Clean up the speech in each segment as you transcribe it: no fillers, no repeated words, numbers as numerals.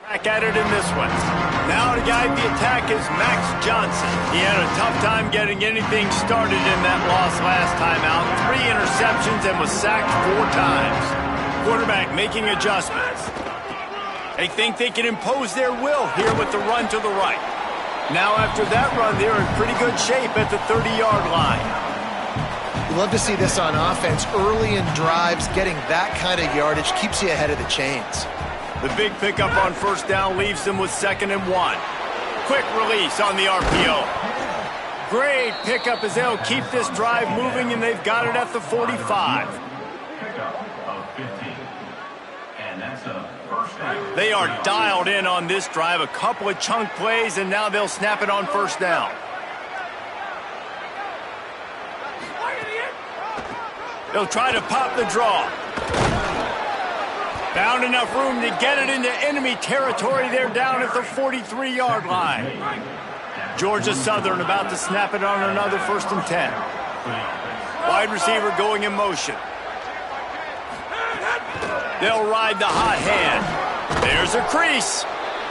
Back at it in this one. Now to guide the attack is Max Johnson. He had a tough time getting anything started in that loss last time out. 3 interceptions and was sacked 4 times. Quarterback making adjustments. They think they can impose their will here with the run to the right. Now after that run, they're in pretty good shape at the 30-yard line. You love to see this on offense. Early in drives, getting that kind of yardage keeps you ahead of the chains. The big pickup on first down leaves them with 2nd and 1. Quick release on the RPO. Great pickup as they'll keep this drive moving, and they've got it at the 45. They are dialed in on this drive. A couple of chunk plays, and now they'll snap it on first down. They'll try to pop the draw. Found enough room to get it into enemy territory. They're down at the 43-yard line. Georgia Southern about to snap it on another 1st and 10. Wide receiver going in motion. They'll ride the hot hand. There's a crease.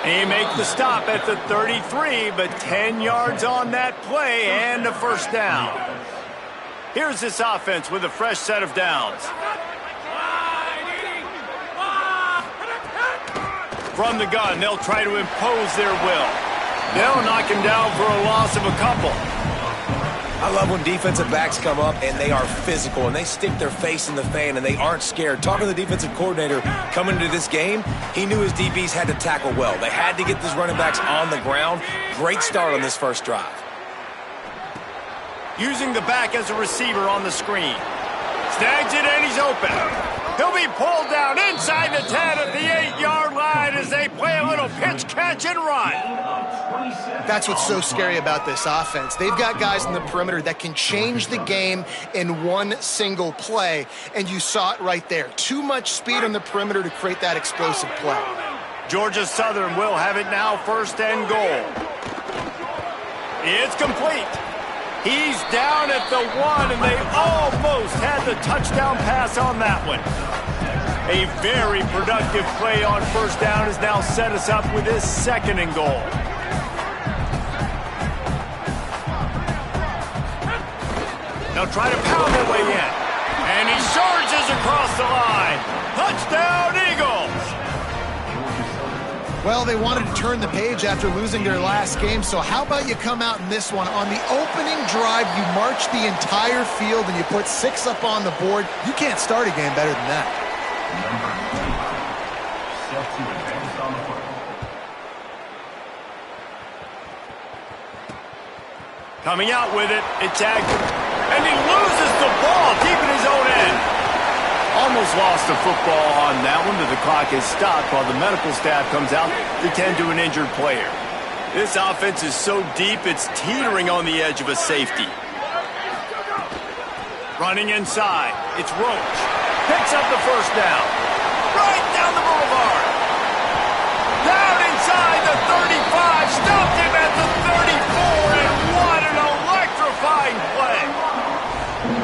They make the stop at the 33, but 10 yards on that play and a first down. Here's this offense with a fresh set of downs. From the gun, they'll try to impose their will. They'll knock him down for a loss of a couple. I love when defensive backs come up and they are physical and they stick their face in the fan and they aren't scared. Talking to the defensive coordinator coming into this game, he knew his DBs had to tackle well. They had to get these running backs on the ground. Great start on this first drive. Using the back as a receiver on the screen. Snags it and he's open. He'll be pulled down inside the 10 at the 8-yard line as they play a little pitch, catch, and run. That's what's so scary about this offense. They've got guys in the perimeter that can change the game in one single play, and you saw it right there. Too much speed on the perimeter to create that explosive play. Georgia Southern will have it now 1st and goal. It's complete. He's down at the 1, and they almost had the touchdown pass on that one. A very productive play on first down has now set us up with this 2nd and goal. They'll try to pound their way in. And he charges across the line. Touchdown, Eagles! Well, they wanted to turn the page after losing their last game, so how about you come out in this one? On the opening drive, you march the entire field and you put 6 up on the board. You can't start a game better than that. Coming out with it, it's Agnew. And he loses the ball deep in his own end. Almost lost the football on that one, but the clock is stopped while the medical staff comes out to tend to an injured player. This offense is so deep, it's teetering on the edge of a safety. Running inside, it's Roach. Picks up the first down. Right down the boulevard. Down inside the 35. Stopped him at the 34, and what an electrifying play.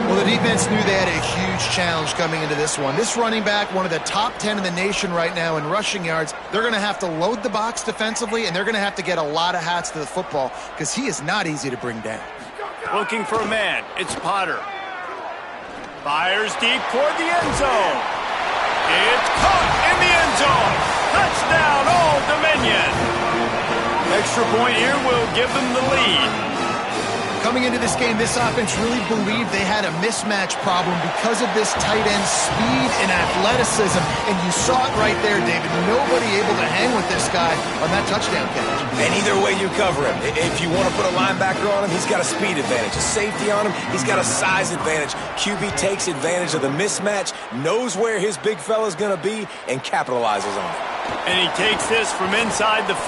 Well, the defense knew they had a huge challenge coming into this one. This running back, one of the top 10 in the nation right now in rushing yards, they're going to have to load the box defensively, and they're going to have to get a lot of hats to the football because he is not easy to bring down. Looking for a man. It's Potter. Fires deep toward the end zone. It's caught in the end zone. Touchdown, Old Dominion. Extra point here will give them the lead. Coming into this game, this offense really believed they had a mismatch problem because of this tight end speed and athleticism, and you saw it right there, David. Nobody able to hang with this guy on that touchdown catch. And either way you cover him, if you want to put a linebacker on him, he's got a speed advantage. A safety on him, he's got a size advantage. QB takes advantage of the mismatch, knows where his big fella's going to be, and capitalizes on it. And he takes this from inside the 5.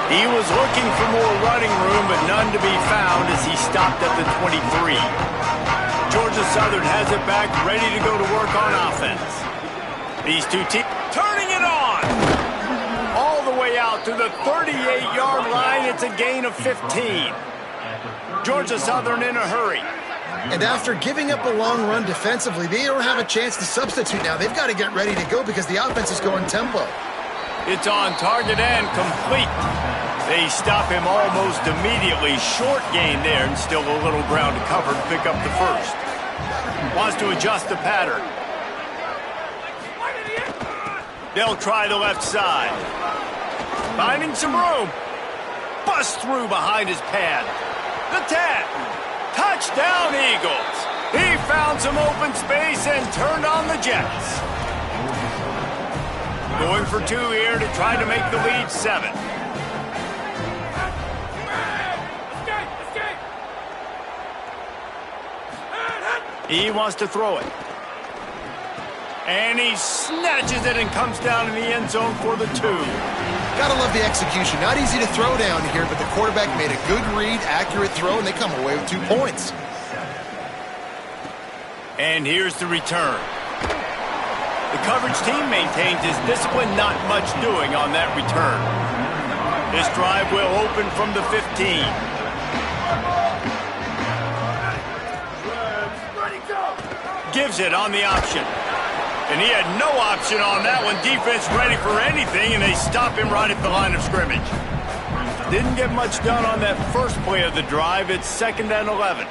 He was looking for more running room, but none to be found as he stopped at the 23. Georgia Southern has it back, ready to go to work on offense. These two teams turning it on. All the way out to the 38-yard line. It's a gain of 15. Georgia Southern in a hurry. And after giving up a long run defensively, they don't have a chance to substitute now. They've got to get ready to go because the offense is going tempo. It's on target and complete. They stop him almost immediately. Short gain there, and still a little ground to cover to pick up the first. Wants to adjust the pattern. They'll try the left side. Finding some room. Bust through behind his pad. The 10. Touchdown, Eagles. He found some open space and turned on the Jets. Going for 2 here to try to make the lead 7. He wants to throw it. And he snatches it and comes down in the end zone for the 2. Gotta love the execution. Not easy to throw down here, but the quarterback made a good read, accurate throw, and they come away with 2 points. And here's the return. The coverage team maintains his discipline, not much doing on that return. This drive will open from the 15. Gives it on the option. And he had no option on that one. Defense ready for anything, and they stop him right at the line of scrimmage. Didn't get much done on that first play of the drive. It's 2nd and 11.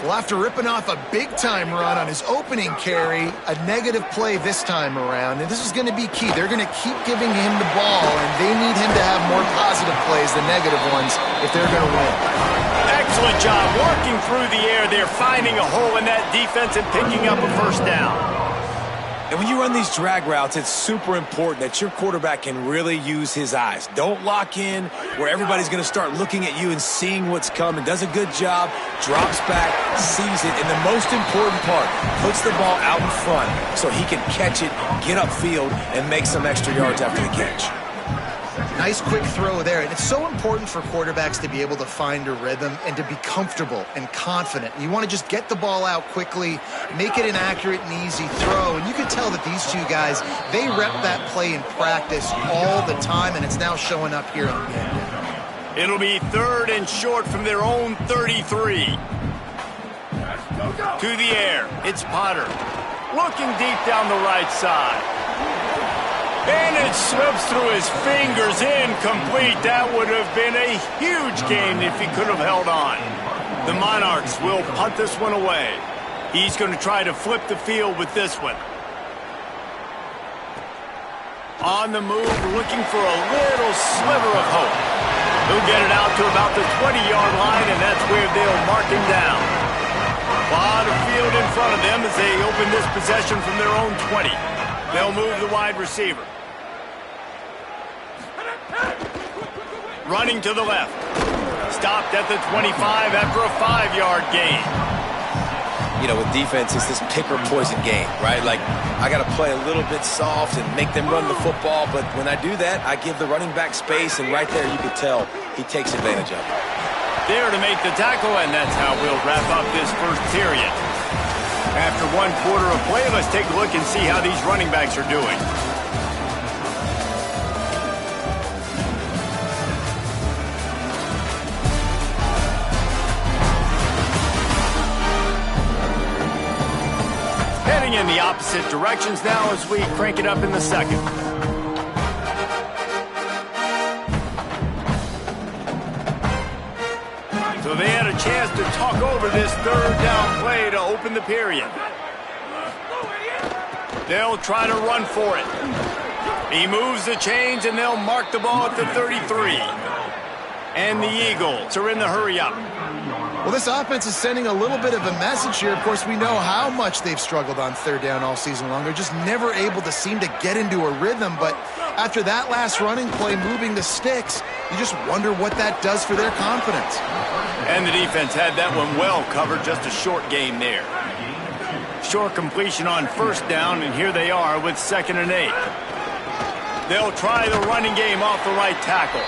Well, after ripping off a big-time run on his opening carry, a negative play this time around, and this is going to be key. They're going to keep giving him the ball, and they need him to have more positive plays than negative ones if they're going to win. Excellent job working through the air there, finding a hole in that defense and picking up a first down. And when you run these drag routes, it's super important that your quarterback can really use his eyes. Don't lock in where everybody's going to start looking at you and seeing what's coming. Does a good job, drops back, sees it, and the most important part, puts the ball out in front so he can catch it, get upfield, and make some extra yards after the catch. Nice quick throw there. And it's so important for quarterbacks to be able to find a rhythm and to be comfortable and confident. You want to just get the ball out quickly, make it an accurate and easy throw. And you can tell that these 2 guys, they rep that play in practice all the time, and it's now showing up here on the end. It'll be 3rd and short from their own 33. To the air. It's Potter. Looking deep down the right side. And it slips through his fingers, incomplete. That would have been a huge gain if he could have held on. The Monarchs will punt this one away. He's going to try to flip the field with this one. On the move, looking for a little sliver of hope. He'll get it out to about the 20-yard line, and that's where they'll mark him down. A lot of field in front of them as they open this possession from their own 20. They'll move the wide receiver. Running to the left. Stopped at the 25 after a 5-yard gain. You know, with defense, it's this pick or poison game, right? Like, I got to play a little bit soft and make them run the football, but when I do that, I give the running back space, and right there you can tell he takes advantage of it. There to make the tackle, and that's how we'll wrap up this first period. After 1 quarter of play, let's take a look and see how these running backs are doing. Heading in the opposite directions now as we crank it up in the second. So they had a chance to talk over this 3rd down play to open the period. They'll try to run for it. He moves the chains, and they'll mark the ball at the 33. And the Eagles are in the hurry-up. Well, this offense is sending a little bit of a message here. Of course, we know how much they've struggled on 3rd down all season long. They're just never able to seem to get into a rhythm. But after that last running play, moving the sticks, you just wonder what that does for their confidence. And the defense had that one well covered, just a short gain there. Short completion on 1st down, and here they are with 2nd and 8. They'll try the running game off the right tackle.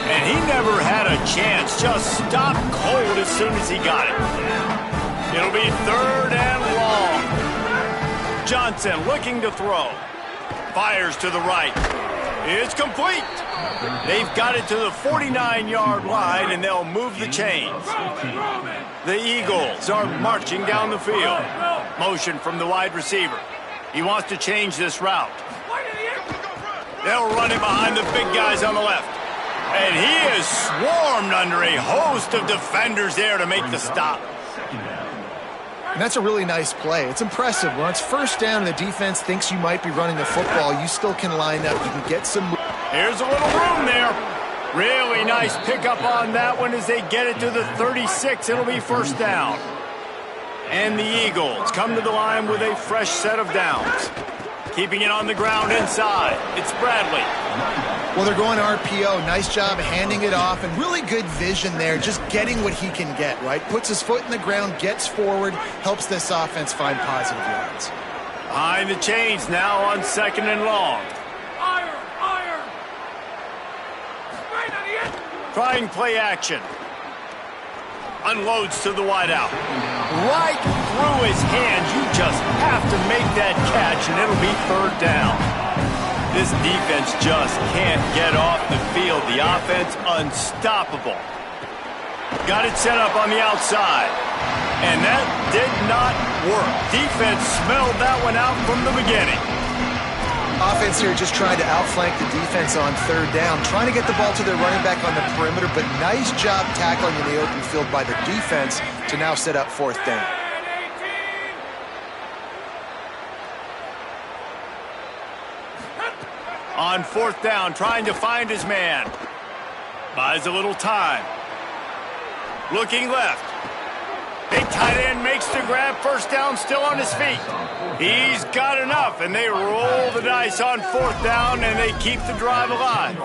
And he never had a chance, just stopped cold as soon as he got it. It'll be 3rd and long. Johnson looking to throw. Fires to the right. It's complete. They've got it to the 49-yard line, and they'll move the chains. The Eagles are marching down the field. Motion from the wide receiver. He wants to change this route. They'll run it behind the big guys on the left. And he is swarmed under a host of defenders there to make the stop. And that's a really nice play. It's impressive. When it's first down and the defense thinks you might be running the football, you still can line up. You can get some. Here's a little room there. Really nice pickup on that one as they get it to the 36. It'll be first down. And the Eagles come to the line with a fresh set of downs. Keeping it on the ground inside. It's Bradley. Well, they're going RPO. Nice job handing it off, and really good vision there, just getting what he can get, right? Puts his foot in the ground, gets forward, helps this offense find positive yards. Behind the chains now on 2nd and long. Trying play action. Unloads to the wideout. Right through his hands. You just have to make that catch, and it'll be 3rd down. This defense just can't get off the field. The offense unstoppable. Got it set up on the outside. And that did not work. Defense smelled that one out from the beginning. Offense here just trying to outflank the defense on 3rd down, trying to get the ball to their running back on the perimeter, but nice job tackling in the open field by the defense to now set up 4th down. On 4th down, trying to find his man. Buys a little time. Looking left. Big tight end makes the grab. First down, still on his feet. He's got enough, and they roll the dice on 4th down, and they keep the drive alive.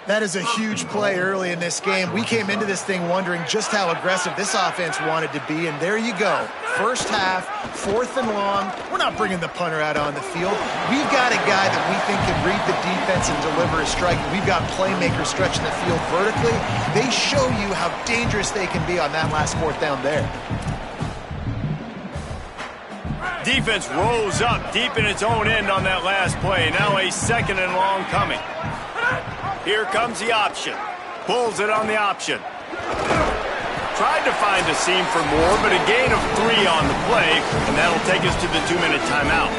That is a huge play early in this game. We came into this thing wondering just how aggressive this offense wanted to be, and there you go. First half, 4th and long. We're not bringing the punter out on the field. We've got a guy that we think can read the defense and deliver a strike. We've got playmakers stretching the field vertically. They show you how dangerous they can be on that last 4th down there. Defense rolls up deep in its own end on that last play. Now a 2nd and long coming. Here comes the option. Pulls it on the option. Tried to find a seam for more, but a gain of 3 on the play, and that'll take us to the 2-minute timeout.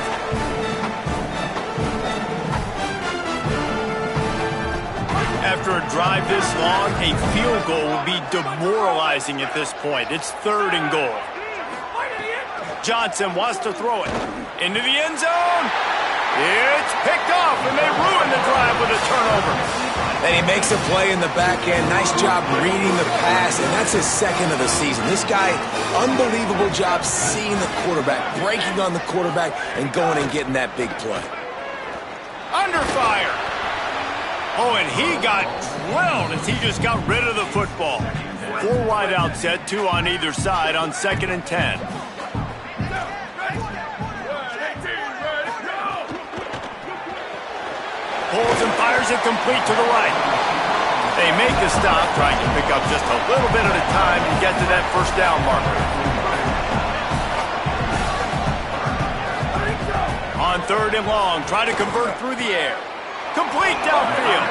After a drive this long, a field goal will be demoralizing at this point. It's 3rd and goal. Johnson wants to throw it into the end zone. It's picked off, and they ruin the drive with a turnover. And he makes a play in the back end. Nice job reading the pass, and that's his 2nd of the season. This guy, unbelievable job seeing the quarterback, breaking on the quarterback, and going and getting that big play. Under fire. Oh, and he got drilled as he just got rid of the football. 4 wide out set, 2 on either side on 2nd and 10. Pulls and fires it complete to the right. They make the stop, trying to pick up just a little bit at a time to get to that 1st down marker. On 3rd and long, try to convert through the air. Complete downfield.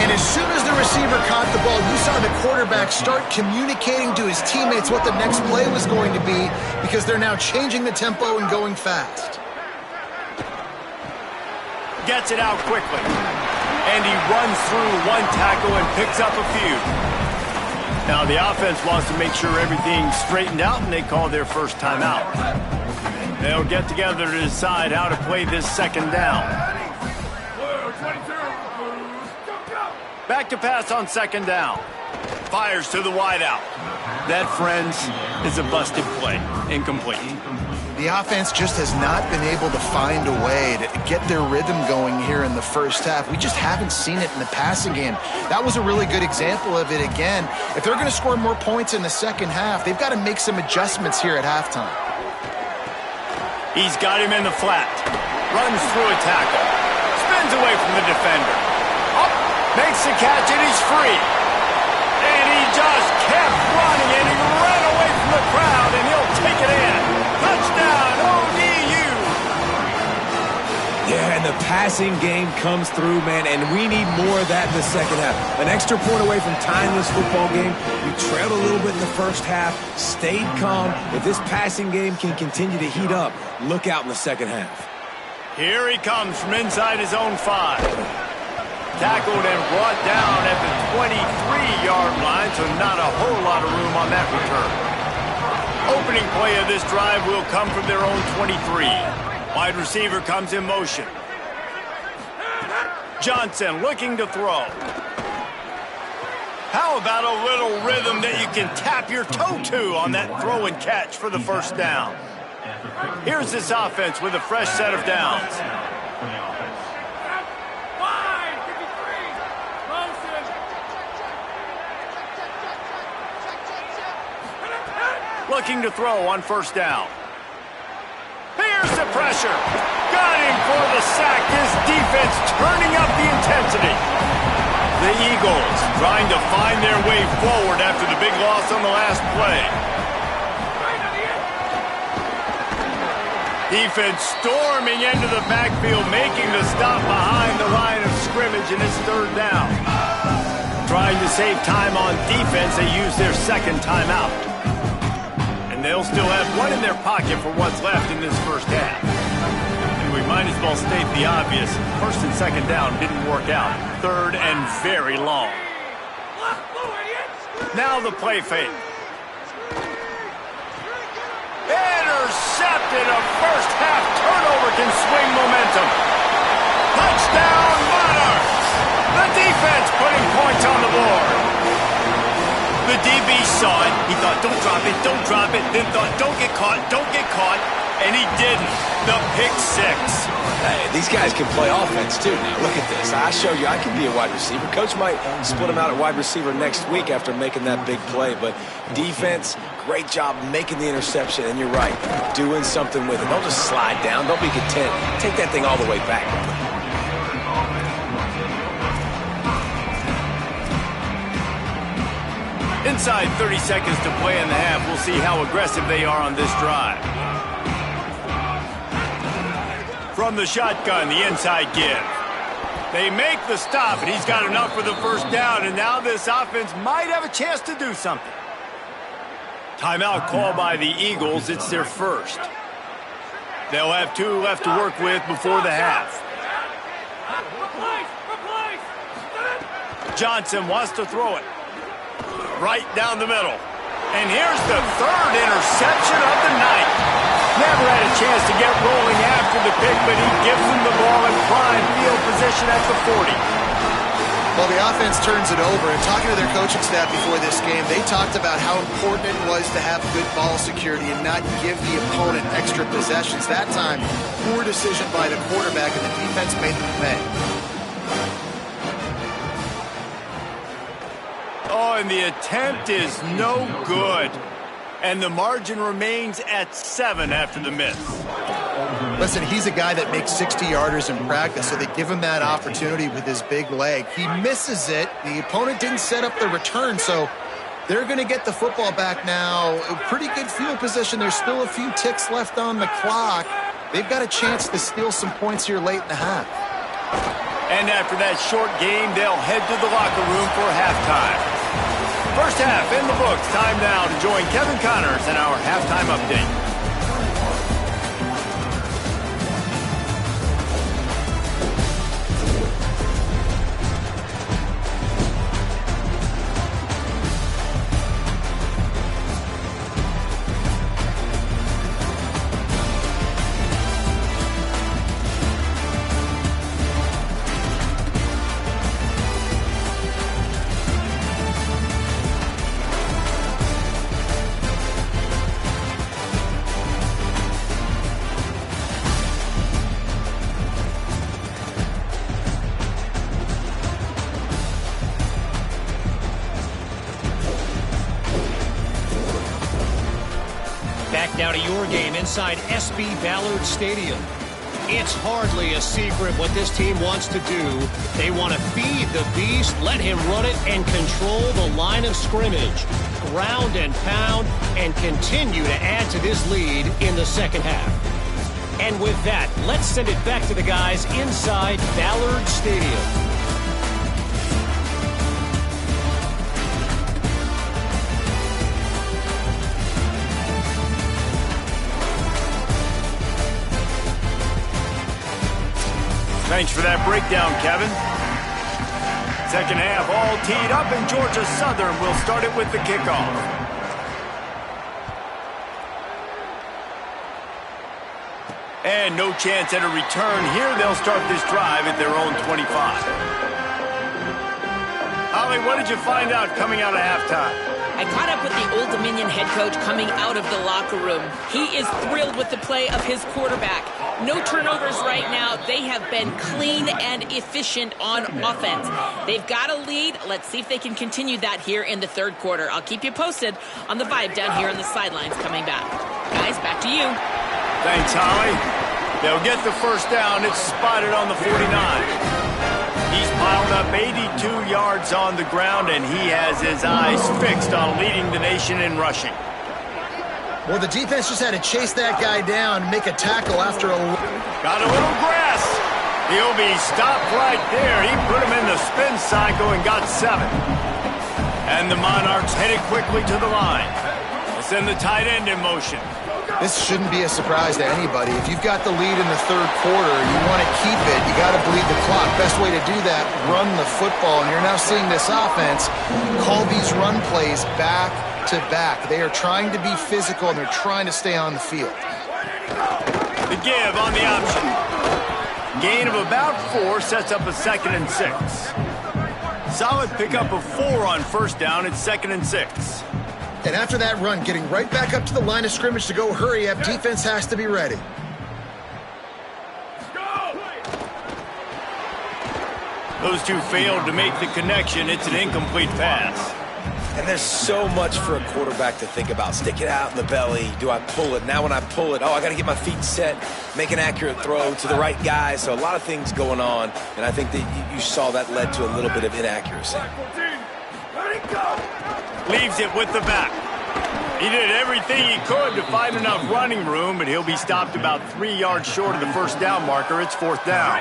And as soon as the receiver caught the ball, you saw the quarterback start communicating to his teammates what the next play was going to be, because they're now changing the tempo and going fast. Gets it out quickly. And he runs through 1 tackle and picks up a few. Now the offense wants to make sure everything's straightened out, and they call their first timeout. They'll get together to decide how to play this 2nd down. Back to pass on 2nd down. Fires to the wideout. That, friends, is a busted play. Incomplete. The offense just has not been able to find a way to get their rhythm going here in the first half. We just haven't seen it in the passing game. That was a really good example of it again. If they're going to score more points in the second half, they've got to make some adjustments here at halftime. He's got him in the flat. Runs through a tackle. Spins away from the defender. Up, makes the catch, and he's free. And he just kept running, and he ran away from the crowd, and he'll take it in. Touchdown, ODU! Yeah, and the passing game comes through, man, and we need more of that in the second half. An extra point away from tying this football game. We trailed a little bit in the first half, stayed calm. If this passing game can continue to heat up, look out in the second half. Here he comes from inside his own 5. Tackled and brought down at the 23-yard line, so not a whole lot of room on that return. Opening play of this drive will come from their own 23. Wide receiver comes in motion. Johnson looking to throw. How about a little rhythm that you can tap your toe to on that throw and catch for the first down? Here's this offense with a fresh set of downs. Looking to throw on first down. Here's the pressure. Got him for the sack. This defense turning up the intensity. The Eagles trying to find their way forward after the big loss on the last play. Defense storming into the backfield, making the stop behind the line of scrimmage, and it's third down. Trying to save time on defense, they use their second timeout. And they'll still have one in their pocket for what's left in this first half. And we might as well state the obvious. First and second down didn't work out. Third and very long. Now the play fake. Intercepted. A first half turnover can swing momentum. Touchdown Monarchs. The defense putting points on the board. The DB saw it. He thought, don't drop it, don't drop it. Then thought, don't get caught, don't get caught. And he didn't. The pick 6. Hey, these guys can play offense too now. Look at this. I show you I can be a wide receiver. Coach might split him out at wide receiver next week after making that big play. But defense, great job making the interception. And you're right, doing something with it. Don't just slide down. Don't be content. Take that thing all the way back. Inside 30 seconds to play in the half. We'll see how aggressive they are on this drive. From the shotgun, the inside give. They make the stop, and he's got enough for the first down, and now this offense might have a chance to do something. Timeout called by the Eagles. It's their first. They'll have 2 left to work with before the half. Johnson wants to throw it. Right down the middle. And here's the third interception of the night. Never had a chance to get rolling after the pick, but he gives them the ball in prime field position at the 40. Well, the offense turns it over, and talking to their coaching staff before this game, they talked about how important it was to have good ball security and not give the opponent extra possessions. That time, poor decision by the quarterback, and the defense made them pay. Oh, and the attempt is no good. And the margin remains at 7 after the miss. Listen, he's a guy that makes 60-yarders in practice, so they give him that opportunity with his big leg. He misses it. The opponent didn't set up the return, so they're going to get the football back now. A pretty good field position. There's still a few ticks left on the clock. They've got a chance to steal some points here late in the half. And after that short game, they'll head to the locker room for halftime. First half in the books. Time now to join Kevin Connors in our halftime update. Back now to your game inside SB Ballard Stadium. It's hardly a secret what this team wants to do. They want to feed the beast, let him run it, and control the line of scrimmage. Ground and pound, and continue to add to this lead in the second half. And with that, let's send it back to the guys inside Ballard Stadium. Thanks for that breakdown, Kevin. Second half all teed up, and Georgia Southern will start it with the kickoff. And no chance at a return here. They'll start this drive at their own 25. Holly, what did you find out coming out of halftime? I caught up with the Old Dominion head coach coming out of the locker room. He is thrilled with the play of his quarterback. No turnovers right now. They have been clean and efficient on offense. They've got a lead. Let's see if they can continue that here in the third quarter. I'll keep you posted on the vibe down here on the sidelines coming back. Guys, back to you. Thanks, Holly. They'll get the first down. It's spotted on the 49. He's piled up 82 yards on the ground, and he has his eyes fixed on leading the nation in rushing. Well, the defense just had to chase that guy down, make a tackle after a... Got a little grass. He'll be stopped right there. He put him in the spin cycle and got 7. And the Monarchs headed quickly to the line. They'll send the tight end in motion. This shouldn't be a surprise to anybody. If you've got the lead in the third quarter, you want to keep it, you got to bleed the clock. Best way to do that, run the football. And you're now seeing this offense call these run plays back to back. They are trying to be physical, and they're trying to stay on the field. The give on the option. Gain of about 4 sets up a 2nd and 6. Solid pickup of 4 on first down. It's 2nd and 6. And after that run, getting right back up to the line of scrimmage to go hurry up, defense has to be ready. Those two failed to make the connection. It's an incomplete pass. And there's so much for a quarterback to think about. Stick it out in the belly. Do I pull it? Now when I pull it, I got to get my feet set, make an accurate throw to the right guy. So a lot of things going on, and I think that you saw that led to a little bit of inaccuracy. Leaves it with the back. He did everything he could to find enough running room, but he'll be stopped about 3 yards short of the first down marker. It's 4th down.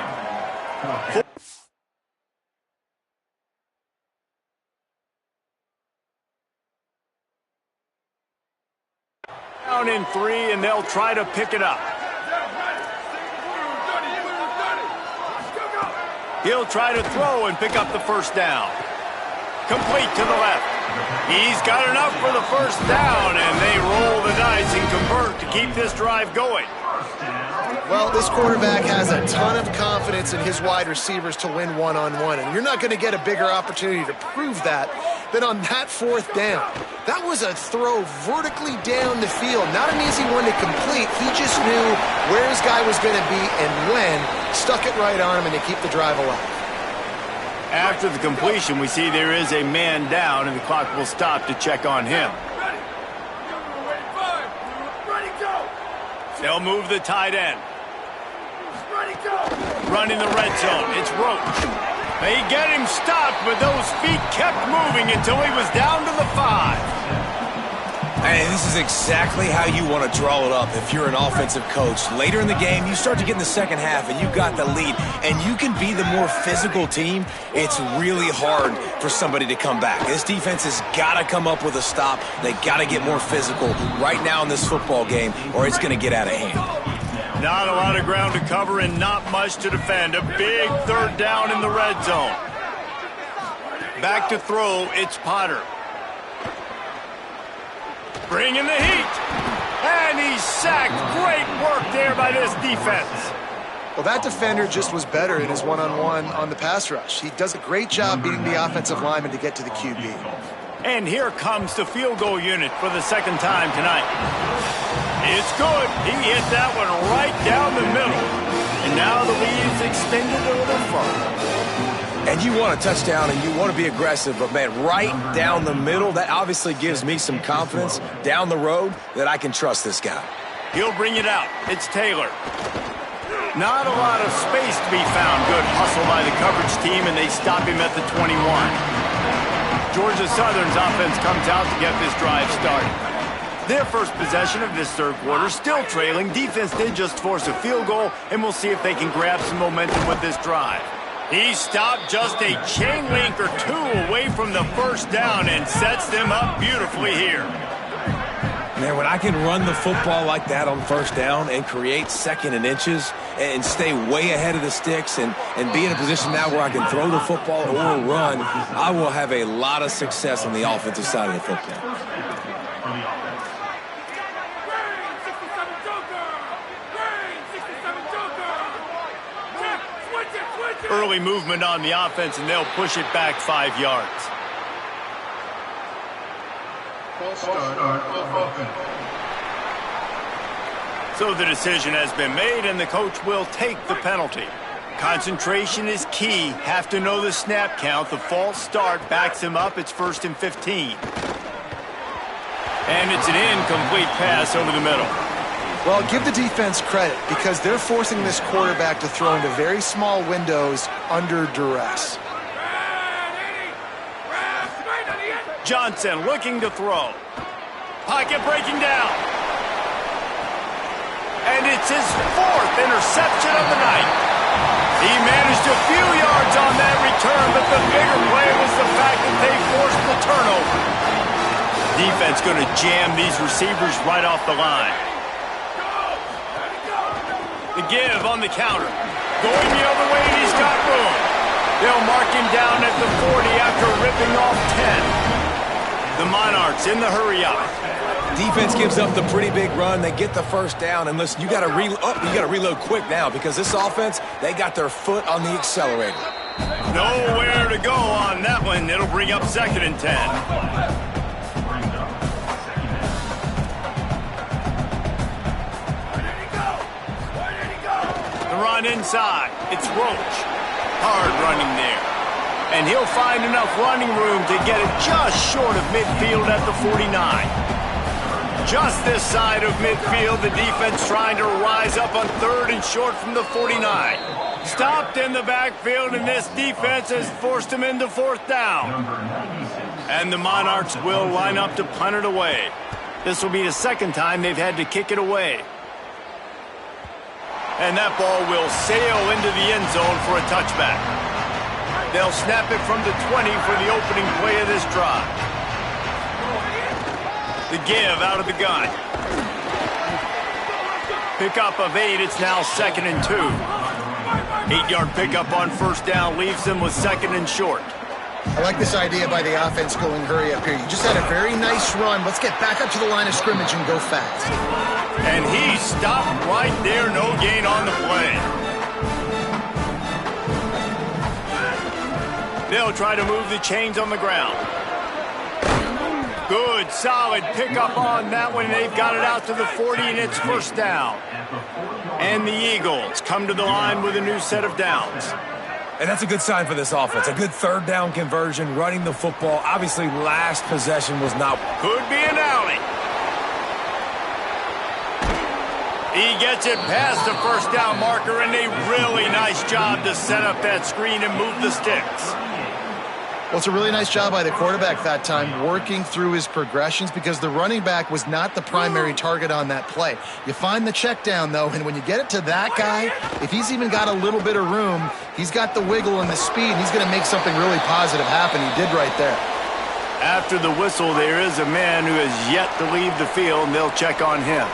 Down in 3, and they'll try to pick it up. He'll try to throw and pick up the first down. Complete to the left. He's got enough for the first down, and they roll the dice and convert to keep this drive going. Well, this quarterback has a ton of confidence in his wide receivers to win one-on-one, and you're not going to get a bigger opportunity to prove that than on that 4th down. That was a throw vertically down the field. Not an easy one to complete. He just knew where his guy was going to be and when, stuck it right on him, and to keep the drive alive. After the completion, we see there is a man down, and the clock will stop to check on him. They'll move the tight end. Running the red zone. It's Roach. They get him stopped, but those feet kept moving until he was down to the 5. And this is exactly how you want to draw it up if you're an offensive coach. Later in the game, you start to get in the second half, and you've got the lead, and you can be the more physical team. It's really hard for somebody to come back. This defense has got to come up with a stop. They got to get more physical right now in this football game, or it's going to get out of hand. Not a lot of ground to cover and not much to defend. A big 3rd down in the red zone. Back to throw, it's Potter. Bringing the heat. And he's sacked. Great work there by this defense. Well, that defender just was better in his one-on-one on the pass rush. He does a great job beating the offensive lineman to get to the QB. And here comes the field goal unit for the 2nd time tonight. It's good. He hit that one right down the middle. And now the lead is extended a little further. And you want a touchdown and you want to be aggressive, but man, right down the middle, that obviously gives me some confidence down the road that I can trust this guy. He'll bring it out. It's Taylor. Not a lot of space to be found. Good hustle by the coverage team, and they stop him at the 21. Georgia Southern's offense comes out to get this drive started. Their first possession of this third quarter, still trailing. Defense did just force a field goal, and we'll see if they can grab some momentum with this drive. He stopped just a chain link or 2 away from the first down and sets them up beautifully here. Man, when I can run the football like that on first down and create second and inches and stay way ahead of the sticks and be in a position now where I can throw the football or run, I will have a lot of success on the offensive side of the football. Early movement on the offense, and they'll push it back 5 yards. So the decision has been made, and the coach will take the penalty. Concentration is key. Have to know the snap count. The false start backs him up. It's 1st and 15. And it's an incomplete pass over the middle. Well, give the defense credit because they're forcing this quarterback to throw into very small windows under duress. Johnson looking to throw. Pocket breaking down. And it's his 4th interception of the night. He managed a few yards on that return, but the bigger play was the fact that they forced the turnover. Defense going to jam these receivers right off the line. The give on the counter. Going the other way, and he's got room. They'll mark him down at the 40 after ripping off 10. The Monarchs in the hurry-up. Defense gives up the pretty big run. They get the first down. And listen, you got to reload quick now because this offense, they got their foot on the accelerator. Nowhere to go on that one. It'll bring up 2nd and 10. The run inside. It's Roach. Hard running there. And he'll find enough running room to get it just short of midfield at the 49. Just this side of midfield, the defense trying to rise up on 3rd and short from the 49. Stopped in the backfield, and this defense has forced him into 4th down. And the Monarchs will line up to punt it away. This will be the 2nd time they've had to kick it away. And that ball will sail into the end zone for a touchback. They'll snap it from the 20 for the opening play of this drive. The give out of the gun. Pickup of 8. It's now 2nd and 2. 8-yard pickup on first down leaves them with 2nd and short. I like this idea by the offense going hurry up here. You just had a very nice run. Let's get back up to the line of scrimmage and go fast. And he stopped right there. No gain on the play. They'll try to move the chains on the ground. Good, solid pickup on that one. They've got it out to the 40, and it's first down. And the Eagles come to the line with a new set of downs. And that's a good sign for this offense. A good 3rd down conversion, running the football. Obviously, last possession was not. Could be an alley. He gets it past the first down marker, and a really nice job to set up that screen and move the sticks. Well, it's a really nice job by the quarterback that time, working through his progressions because the running back was not the primary target on that play. You find the check down, though, and when you get it to that guy, if he's even got a little bit of room, he's got the wiggle and the speed, and he's going to make something really positive happen. He did right there. After the whistle, there is a man who has yet to leave the field, and they'll check on him.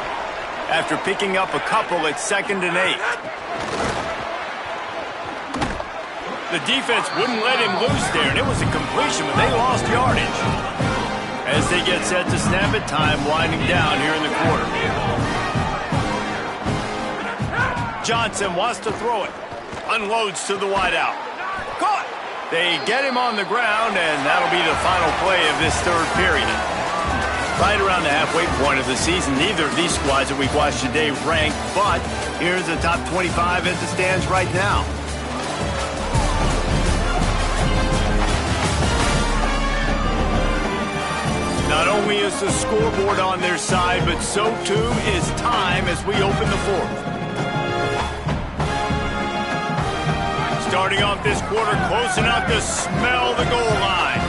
After picking up a couple, it's 2nd and 8. The defense wouldn't let him loose there, and it was a completion, but they lost yardage. As they get set to snap it, time winding down here in the quarter. Johnson wants to throw it. Unloads to the wideout. Caught! They get him on the ground, and that'll be the final play of this 3rd period. Right around the halfway point of the season, neither of these squads that we've watched today ranked, but here's the top 25 as it stands right now. Not only is the scoreboard on their side, but so too is time as we open the 4th. Starting off this quarter close enough to smell the goal line.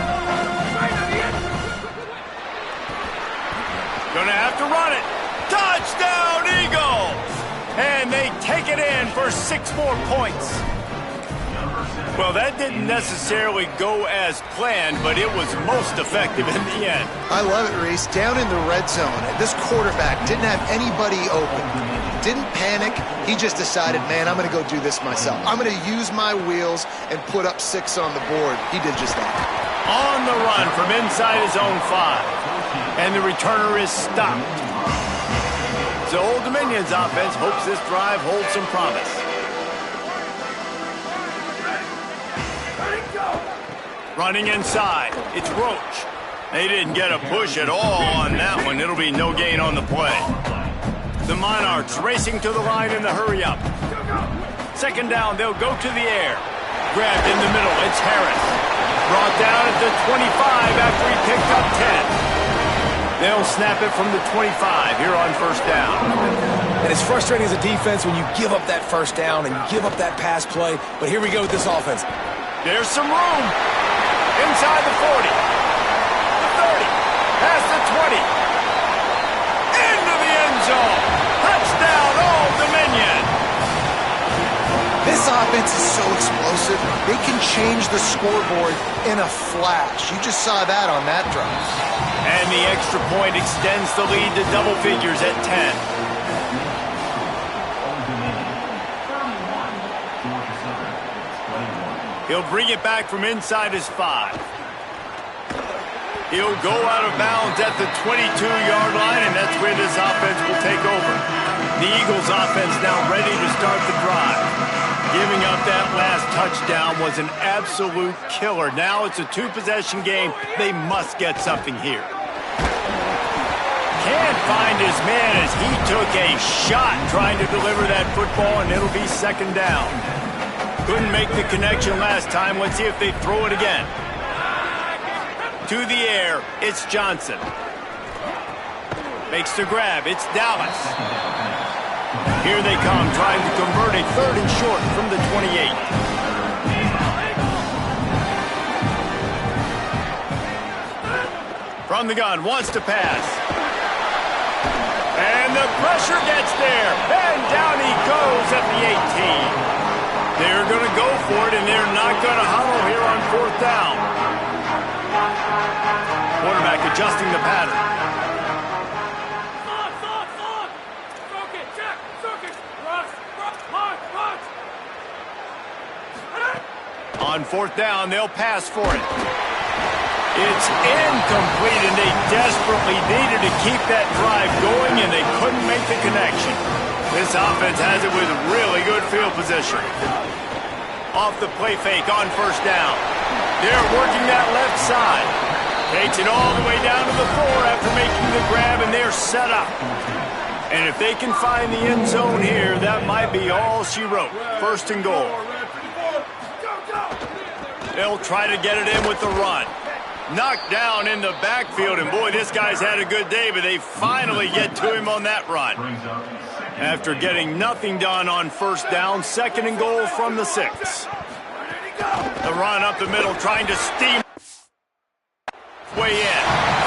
Gonna have to run it. Touchdown, Eagles! And they take it in for 6 more points. Well, that didn't necessarily go as planned, but it was most effective in the end. I love it, Reese. Down in the red zone, this quarterback didn't have anybody open. Didn't panic. He just decided, man, I'm going to go do this myself. I'm going to use my wheels and put up 6 on the board. He did just that. On the run from inside his own 5. And the returner is stopped. So Old Dominion's offense hopes this drive holds some promise. Running inside, it's Roach. They didn't get a push at all on that one. It'll be no gain on the play. The Monarchs racing to the line in the hurry-up. Second down, they'll go to the air. Grabbed in the middle, it's Harris. Brought down at the 25 after he picked up 10. They'll snap it from the 25 here on first down. And it's frustrating as a defense when you give up that first down and you give up that pass play. But here we go with this offense. There's some room. Inside the 40. The 30. Past the 20. Into the end zone. Touchdown, Old Dominion. This offense is so explosive. They can change the scoreboard in a flash. You just saw that on that drive. And the extra point extends the lead to double figures at 10. He'll bring it back from inside his 5. He'll go out of bounds at the 22-yard line, and that's where this offense will take over. The Eagles offense now ready to start the drive. Giving up that last touchdown was an absolute killer. Now it's a 2-possession game. They must get something here. Can't find his man as he took a shot trying to deliver that football, and it'll be second down. Couldn't make the connection last time. Let's see if they throw it again. To the air, it's Johnson. Makes the grab, it's Dallas. Here they come, trying to convert a 3rd and short from the 28. From the gun, wants to pass. And the pressure gets there. And down he goes at the 18. They're going to go for it, and they're not going to huddle here on 4th down. Quarterback adjusting the pattern. On 4th down, they'll pass for it. It's incomplete, and they desperately needed to keep that drive going, and they couldn't make the connection. This offense has it with really good field position. Off the play fake on 1st down. They're working that left side. Takes it all the way down to the 4 after making the grab, and they're set up. And if they can find the end zone here, that might be all she wrote. 1st and goal. They'll try to get it in with the run. Knocked down in the backfield, and boy, this guy's had a good day, but they finally get to him on that run. After getting nothing done on 1st down, 2nd and goal from the 6. The run up the middle, trying to steam way in.